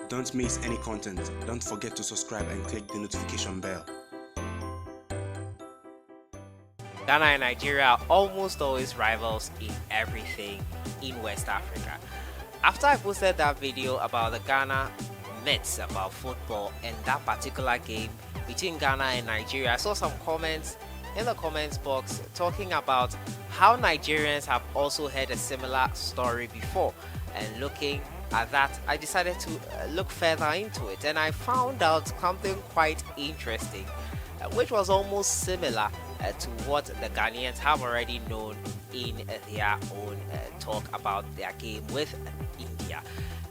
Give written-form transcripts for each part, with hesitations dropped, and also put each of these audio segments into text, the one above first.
Don't miss any content. Don't forget to subscribe and click the notification bell. Ghana and Nigeria are almost always rivals in everything in West Africa. After I posted that video about the Ghana myths about football and that particular game between Ghana and Nigeria, I saw some comments in the comments box talking about how Nigerians have also heard a similar story before, and looking at that, I decided to look further into it, and I found out something quite interesting, which was almost similar to what the Ghanaians have already known in their own talk about their game with India.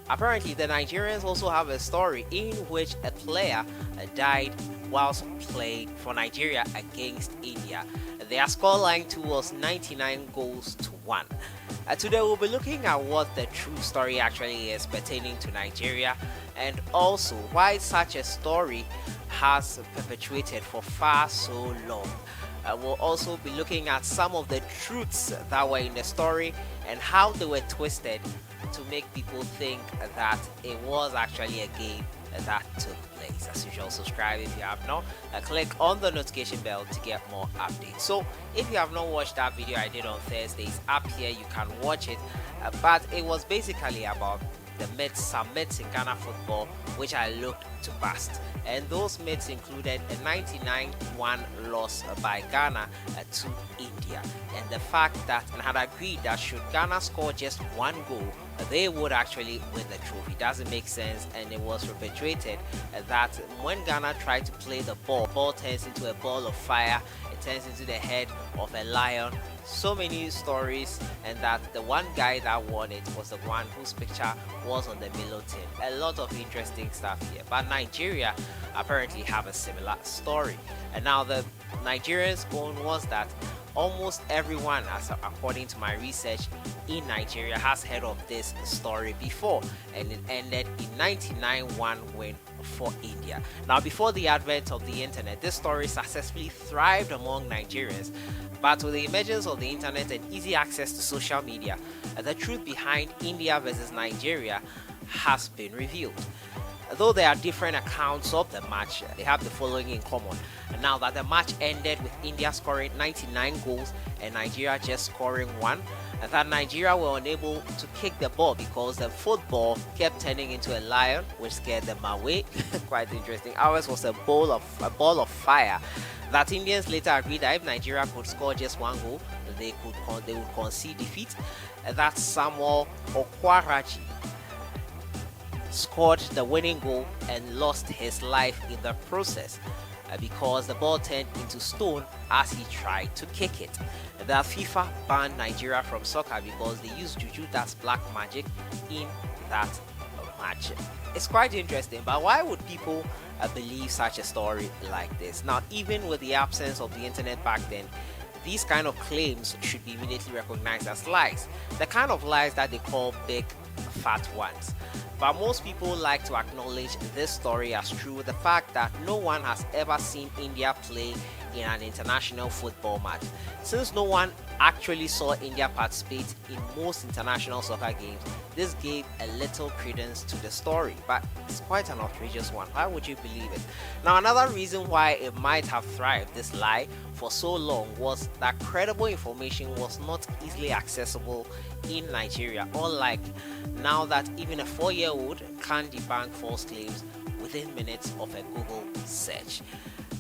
Apparently, the Nigerians also have a story in which a player died whilst playing for Nigeria against India. Their scoreline too was 99 goals to 1. Today we'll be looking at what the true story actually is pertaining to Nigeria, and also why such a story has perpetuated for far so long. We'll also be looking at some of the truths that were in the story and how they were twisted to make people think that it was actually a game that took place. As usual, subscribe if you have not. Click on the notification bell to get more updates. So if you have not watched that video I did on Thursday, it's up here, you can watch it. But it was basically about the myths, some myths in Ghana football which I looked to bust, and those myths included a 99-1 loss by Ghana to India, and the fact that and had agreed that should Ghana score just one goal, they would actually win the trophy. Doesn't make sense, and it was perpetuated that when Ghana tried to play the ball turns into a ball of fire, it turns into the head of a lion. So many stories, and that the one guy that won it was the one whose picture was on the Milo tin. A lot of interesting stuff here, but Nigeria apparently have a similar story. And now the Nigerians' own was that almost everyone, as according to my research in Nigeria, has heard of this story before, and it ended in 99-1 win for India. Now, before the advent of the internet, this story successfully thrived among Nigerians, but with the emergence of the internet and easy access to social media, the truth behind India versus Nigeria has been revealed. Though there are different accounts of the match, they have the following in common. Now that the match ended with India scoring 99 goals and Nigeria just scoring 1, and that Nigeria were unable to kick the ball because the football kept turning into a lion, which scared them away. Quite interesting. Ours was a ball of fire. That Indians later agreed that if Nigeria could score just one goal, they would concede defeat. That Samuel OKWAJWA scored the winning goal and lost his life in the process because the ball turned into stone as he tried to kick it. The FIFA banned Nigeria from soccer because they used juju, that's black magic, in that match. It's quite interesting, but why would people believe such a story like this? Now, even with the absence of the internet back then, these kind of claims should be immediately recognized as lies, the kind of lies that they call big fat ones. But most people like to acknowledge this story as true, the fact that no one has ever seen India play in an international football match. Since no one actually saw India participate in most international soccer games, this gave a little credence to the story, but it's quite an outrageous one. Why would you believe it? Now, another reason why it might have thrived, this lie, for so long was that credible information was not easily accessible in Nigeria, unlike now that even a 4-year-old can debunk false claims within minutes of a Google search.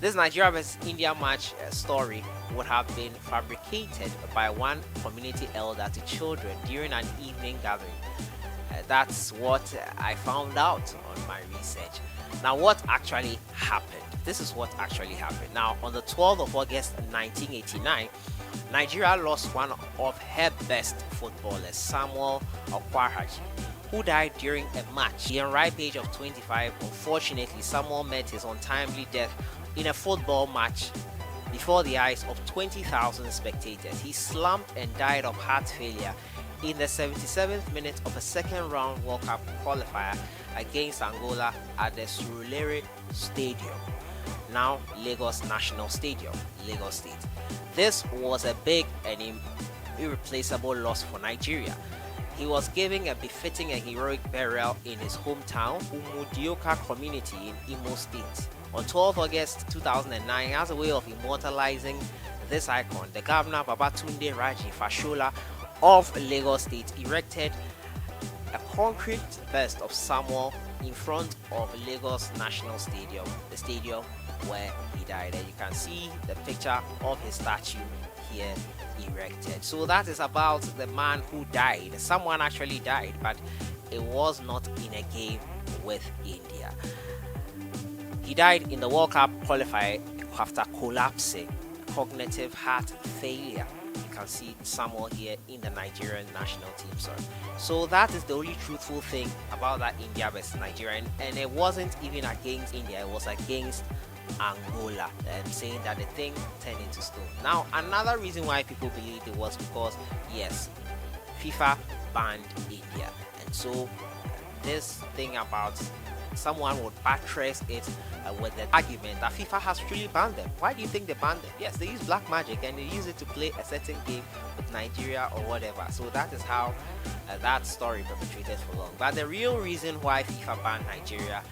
This Nigeria vs India match story would have been fabricated by one community elder to children during an evening gathering. That's what I found out on my research. Now, what actually happened? This is what actually happened. Now, on the 12th of August 1989, Nigeria lost one of her best footballers, Samuel OKWAJWA, who died during a match. At the unripe age of 25, unfortunately, Samuel met his untimely death in a football match before the eyes of 20,000 spectators. He slumped and died of heart failure in the 77th minute of a second round World Cup qualifier against Angola at the SCORELINE Stadium, now Lagos National Stadium, Lagos State. This was a big and irreplaceable loss for Nigeria. He was giving a befitting and heroic burial in his hometown, Umudioka community in Imo State. On 12 August 2009, as a way of immortalizing this icon, the governor Babatunde Raji Fashola of Lagos State erected a concrete bust of Samuel in front of Lagos National Stadium, the stadium where he died. And you can see the picture of his statue here erected. So that is about the man who died. Someone actually died, but it was not in a game with India. He died in the World Cup qualifier after collapsing, cognitive heart failure. You can see Samuel here in the Nigerian national team. So that is the only truthful thing about that India versus Nigeria, and it wasn't even against India, it was against Angola, and saying that the thing turned into stone. Now, another reason why people believed it was because, yes, FIFA banned India, and so this thing about someone would buttress it with the argument that FIFA has truly banned them. Why do you think they banned them? Yes, they use black magic and they use it to play a certain game with Nigeria or whatever. So that is how that story perpetrated for long. But the real reason why FIFA banned Nigeria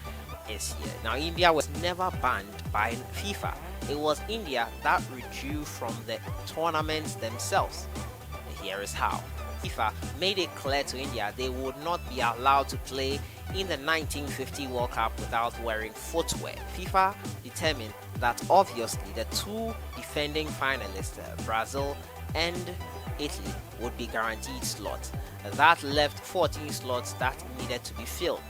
is here. Now, India was never banned by FIFA. It was India that withdrew from the tournaments themselves. Here is how. FIFA made it clear to India they would not be allowed to play in the 1950 World Cup without wearing footwear. FIFA determined that obviously the two defending finalists, Brazil and Italy, would be guaranteed slots. That left 14 slots that needed to be filled.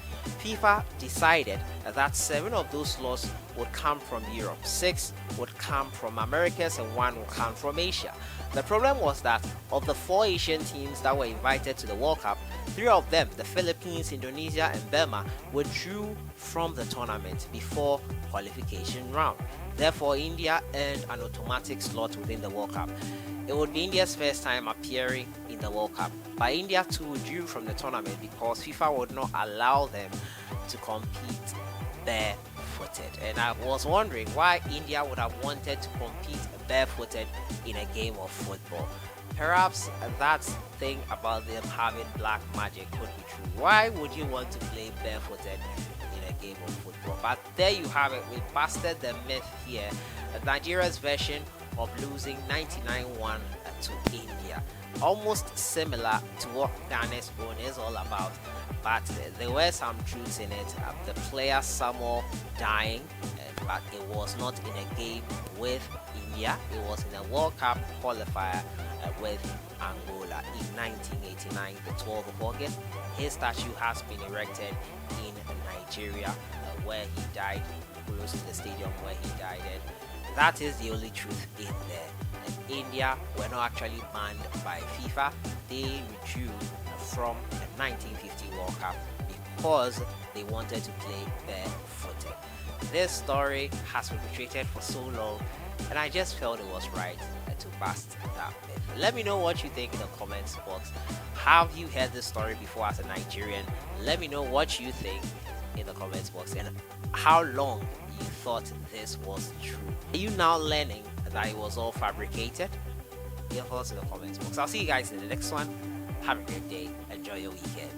FIFA decided that 7 of those slots would come from Europe, 6 would come from Americas, and 1 would come from Asia. The problem was that of the 4 Asian teams that were invited to the World Cup, 3 of them, the Philippines, Indonesia, and Burma, withdrew from the tournament before qualification round. Therefore, India earned an automatic slot within the World Cup. It would be India's first time appearing in the World Cup, but India too withdrew from the tournament because FIFA would not allow them to compete barefooted. And I was wondering why India would have wanted to compete barefooted in a game of football. Perhaps that thing about them having black magic could be true. Why would you want to play barefooted in a game of football? But there you have it. We busted the myth here. Nigeria's version of losing 99-1 to India. Almost similar to what Ghana's own is all about, but there were some truths in it. The player Samuel dying, but it was not in a game with India. It was in a World Cup qualifier with Angola in 1989, the 12th of August. His statue has been erected in Nigeria, where he died, close to the stadium where he died. And that is the only truth in there. And India were not actually banned by FIFA. They withdrew from the 1950 World Cup because they wanted to play barefooted. This story has been perpetrated for so long, and I just felt it was right to bust that myth. Let me know what you think in the comments box. Have you heard this story before as a Nigerian? Let me know what you think in the comments box, and how long you thought this was true. Are you now learning that it was all fabricated? Your thoughts in the comments box. I'll see you guys in the next one. Have a great day. Enjoy your weekend.